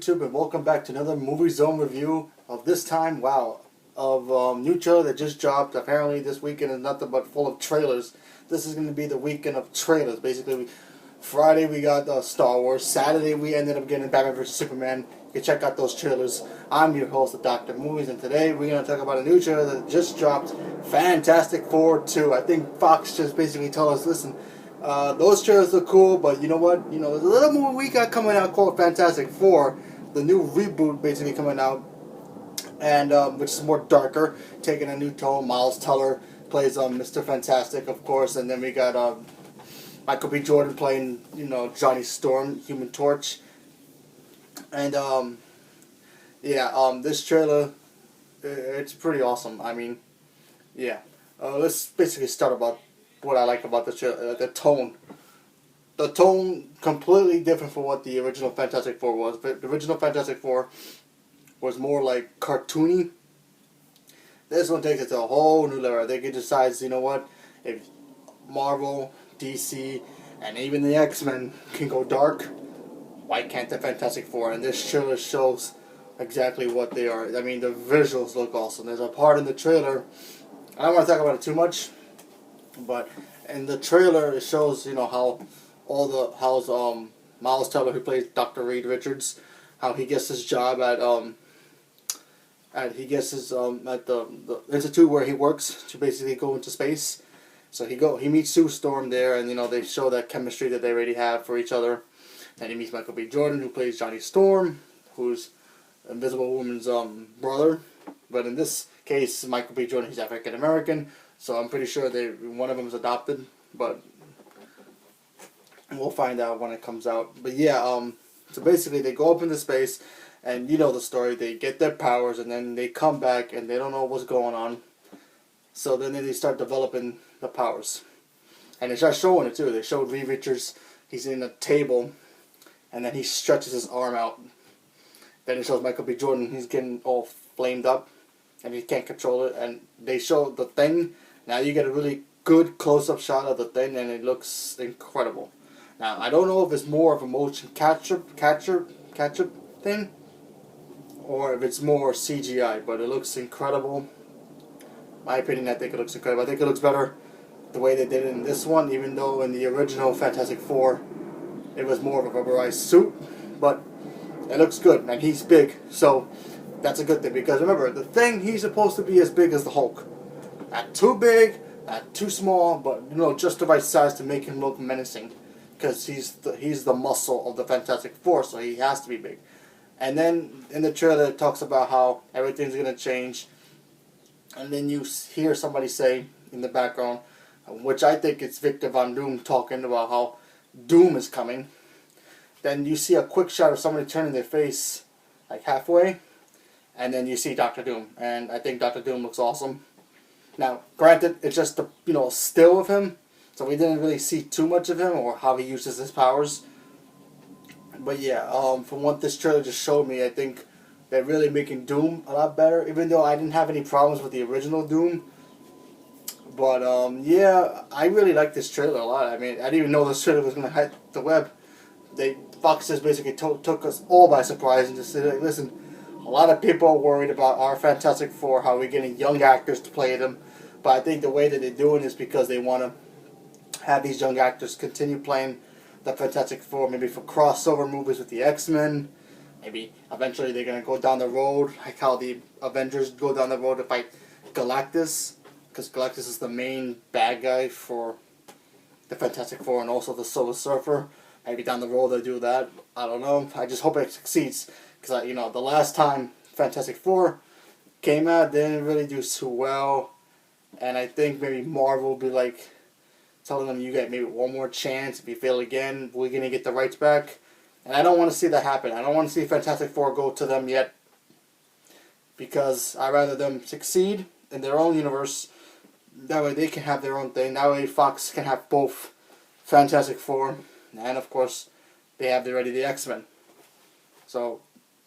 YouTube, and welcome back to another Movie Zone review of this time, wow, of new trailer that just dropped. Apparently this weekend is nothing but full of trailers. This is going to be the weekend of trailers. Basically, Friday we got Star Wars. Saturday we ended up getting Batman vs. Superman. You can check out those trailers. I'm your host of Dr. Movies, and today we're going to talk about a new trailer that just dropped, Fantastic Four 2. I think Fox just basically told us, listen, those trailers look cool, but you know what? There's a little movie we got coming out called Fantastic Four, the new reboot basically coming out, and which is more darker, taking a new tone. Miles Teller plays Mr. Fantastic, of course, and then we got Michael B. Jordan playing, Johnny Storm, Human Torch, and this trailer, it's pretty awesome. I mean, yeah. Let's basically start about what I like about the tone. The tone completely different from what the original Fantastic Four was. The original Fantastic Four was more like cartoony. This one takes it to a whole new level. They can decide, you know what, if Marvel, DC, and even the X-Men can go dark, why can't the Fantastic Four? And this trailer shows exactly what they are. I mean, the visuals look awesome. There's a part in the trailer, I don't want to talk about it too much, but in the trailer it shows, how Miles Teller, who plays Dr. Reed Richards, how he gets his job at the institute where he works to basically go into space. So he meets Sue Storm there, and they show that chemistry that they already have for each other. And he meets Michael B. Jordan, who plays Johnny Storm, who's Invisible Woman's brother. But in this case, Michael B. Jordan, he's African American. So I'm pretty sure one of them is adopted, but we'll find out when it comes out. But yeah, so basically they go up into space, and you know the story. They get their powers, and then they come back, and they don't know what's going on. So then they start developing the powers, and they start showing it too. They showed Reed Richards. He's in a table, and then he stretches his arm out. Then it shows Michael B. Jordan. He's getting all flamed up, and he can't control it. And they show the Thing. Now you get a really good close-up shot of the Thing, and it looks incredible. Now I don't know if it's more of a motion capture thing, or if it's more CGI, but it looks incredible. My opinion, I think it looks incredible. I think it looks better the way they did it in this one, even though in the original Fantastic Four it was more of a rubberized suit, but it looks good, and he's big, so that's a good thing, because remember, the Thing, he's supposed to be as big as the Hulk. Not too big, not too small, but just the right size to make him look menacing, because he's the muscle of the Fantastic Four, so he has to be big. And then in the trailer it talks about how everything's going to change, and then you hear somebody say in the background, which I think it's Victor Von Doom talking about how Doom is coming. Then you see a quick shot of somebody turning their face like halfway, and then you see Doctor Doom, and I think Doctor Doom looks awesome. Now, granted, it's just a still of him, so we didn't really see too much of him or how he uses his powers. But yeah, from what this trailer just showed me, I think they're really making Doom a lot better, even though I didn't have any problems with the original Doom. But yeah, I really like this trailer a lot. I mean, I didn't even know this trailer was going to hit the web. Fox just basically took us all by surprise and just said, like, listen, a lot of people are worried about our Fantastic Four, how we're getting young actors to play them. But I think the way that they're doing it is because they want to have these young actors continue playing the Fantastic Four, maybe for crossover movies with the X-Men. Maybe eventually they're going to go down the road, like how the Avengers go down the road to fight Galactus, because Galactus is the main bad guy for the Fantastic Four, and also the Silver Surfer. Maybe down the road they'll do that. I don't know. I just hope it succeeds, because the last time Fantastic Four came out, they didn't really do too well, and I think maybe Marvel will be like telling them, you get maybe one more chance. If you fail again, we're gonna get the rights back. And I don't want to see that happen. I don't want to see Fantastic Four go to them yet, because I'd rather them succeed in their own universe. That way they can have their own thing. That way Fox can have both Fantastic Four, and of course they have already the X-Men. So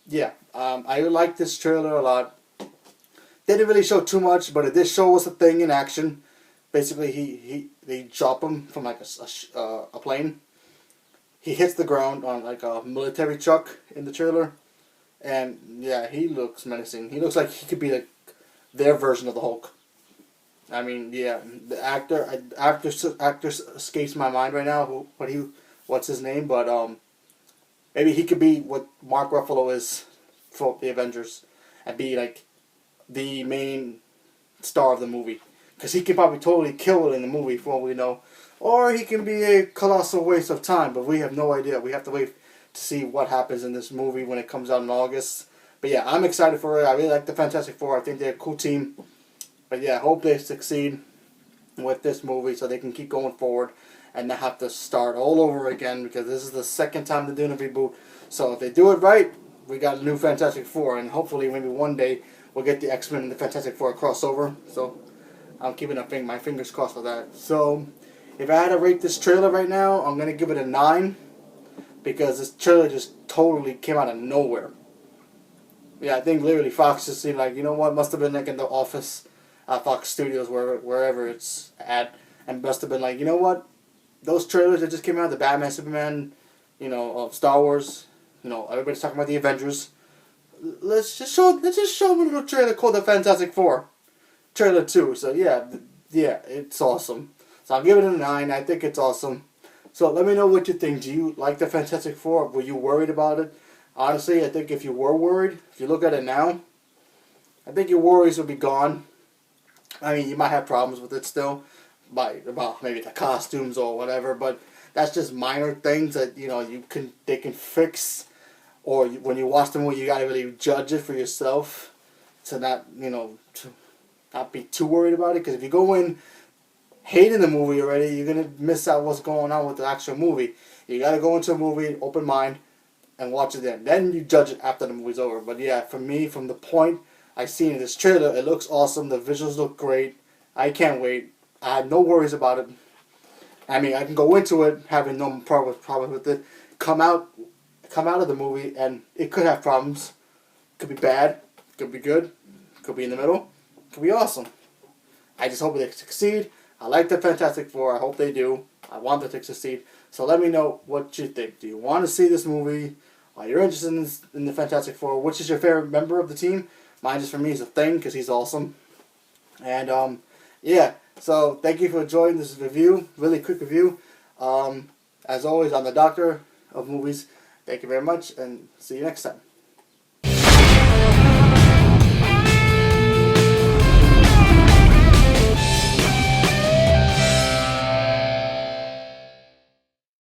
yeah, I like this trailer a lot. They didn't really show too much, but it did show us a Thing in action. Basically, they drop him from like a plane. He hits the ground on like a military truck in the trailer, And yeah, he looks menacing. He looks like he could be like their version of the Hulk. I mean, yeah, the actor escapes my mind right now. What's his name? But maybe he could be what Mark Ruffalo is for the Avengers, and be like the main star of the movie. Because he can probably totally kill it in the movie, for all we know. Or he can be a colossal waste of time, but we have no idea. We have to wait to see what happens in this movie when it comes out in August. But yeah, I'm excited for it. I really like the Fantastic Four. I think they're a cool team. But yeah, I hope they succeed with this movie so they can keep going forward and not have to start all over again, because this is the second time they're doing a reboot. So if they do it right, we got a new Fantastic Four, and hopefully maybe one day we'll get the X-Men and the Fantastic Four crossover. So I'm keeping my fingers crossed for that. So if I had to rate this trailer right now, I'm going to give it a 9, because this trailer just totally came out of nowhere. Yeah, I think literally Fox just seemed like, you know what, must have been like in the office, Fox Studios, wherever it's at, and must have been like, you know what, those trailers that just came out, the Batman, Superman, Star Wars, everybody's talking about the Avengers. Let's just show them a little trailer called The Fantastic Four, trailer 2. So yeah, it's awesome. So I'll give it a 9. I think it's awesome. So let me know what you think. Do you like The Fantastic Four? Were you worried about it? Honestly, I think if you were worried, if you look at it now, I think your worries will be gone. I mean, you might have problems with it still, about maybe the costumes or whatever, but that's just minor things that they can fix, or when you watch the movie, you gotta really judge it for yourself to not to not be too worried about it. Because if you go in hating the movie already, you're gonna miss out what's going on with the actual movie. You gotta go into a movie open mind and watch it then. Then you judge it after the movie's over. But yeah, for me, from the point I seen in this trailer, it looks awesome. The visuals look great. I can't wait. I have no worries about it. I mean, I can go into it having no problem with it. Come out of the movie, and it could have problems. Could be bad. Could be good. Could be in the middle. Could be awesome. I just hope they succeed. I like the Fantastic Four. I hope they do. I want them to succeed. So let me know what you think. Do you want to see this movie? Are you interested in the Fantastic Four? Which is your favorite member of the team? Mine, just for me, is a Thing, because he's awesome. And yeah. So thank you for enjoying this review. Really quick review. As always, I'm the Doctor of Movies. Thank you very much, and see you next time.